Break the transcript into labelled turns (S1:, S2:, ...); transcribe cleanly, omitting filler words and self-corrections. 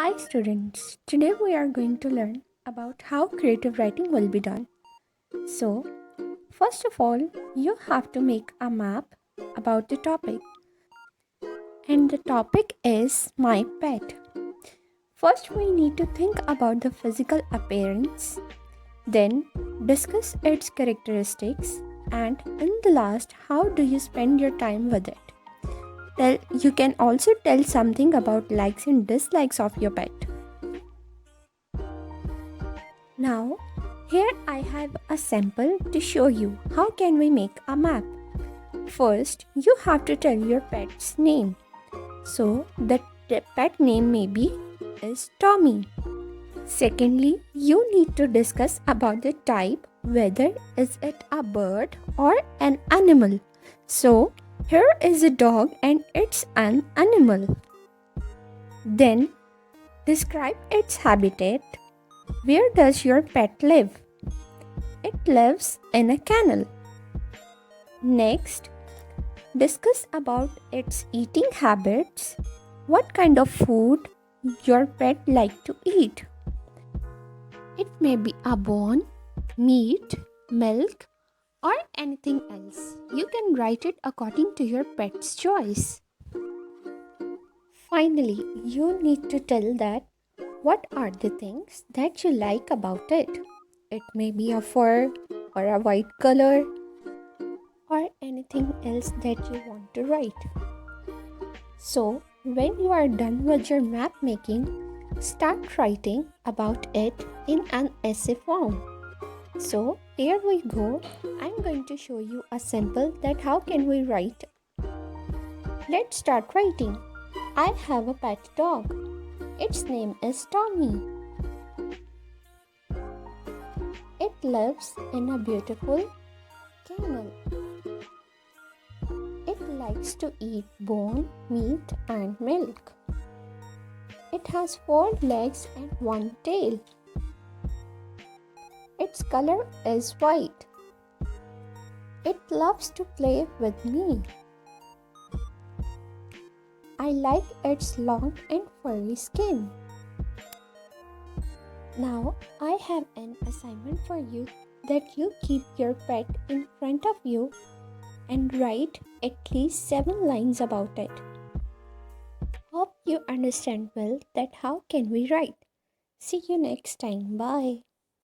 S1: Hi students, today we are going to learn about how creative writing will be done. So, first of all, you have to make a map about the topic, and the topic is my pet. First, we need to think about the physical appearance, then discuss its characteristics, and in the last, how do you spend your time with it? You can also tell something about likes and dislikes of your pet. Now, here I have a sample to show you how can we make a map. First, you have to tell your pet's name. So, the pet name maybe is Tommy. Secondly, you need to discuss about the type, whether is it a bird or an animal. So, here is a dog and it's an animal. Then, describe its habitat. Where does your pet live? It lives in a kennel. Next, discuss about its eating habits. What kind of food your pet like to eat? It may be a bone, meat, milk, or anything else. You can write it according to your pet's choice. Finally, you need to tell that what are the things that you like about it. It may be a fur or a white color or anything else that you want to write. So, when you are done with your map making, start writing about it in an essay form. So, here we go. I'm going to show you a sample that how can we write. Let's start writing. I have a pet dog. Its name is Tommy. It lives in a beautiful kennel. It likes to eat bone, meat, and milk. It has 4 legs and 1 tail. Its color is white. It loves to play with me. I like its long and furry skin. Now, I have an assignment for you that you keep your pet in front of you and write at least 7 lines about it. Hope you understand well that how can we write. See you next time. Bye.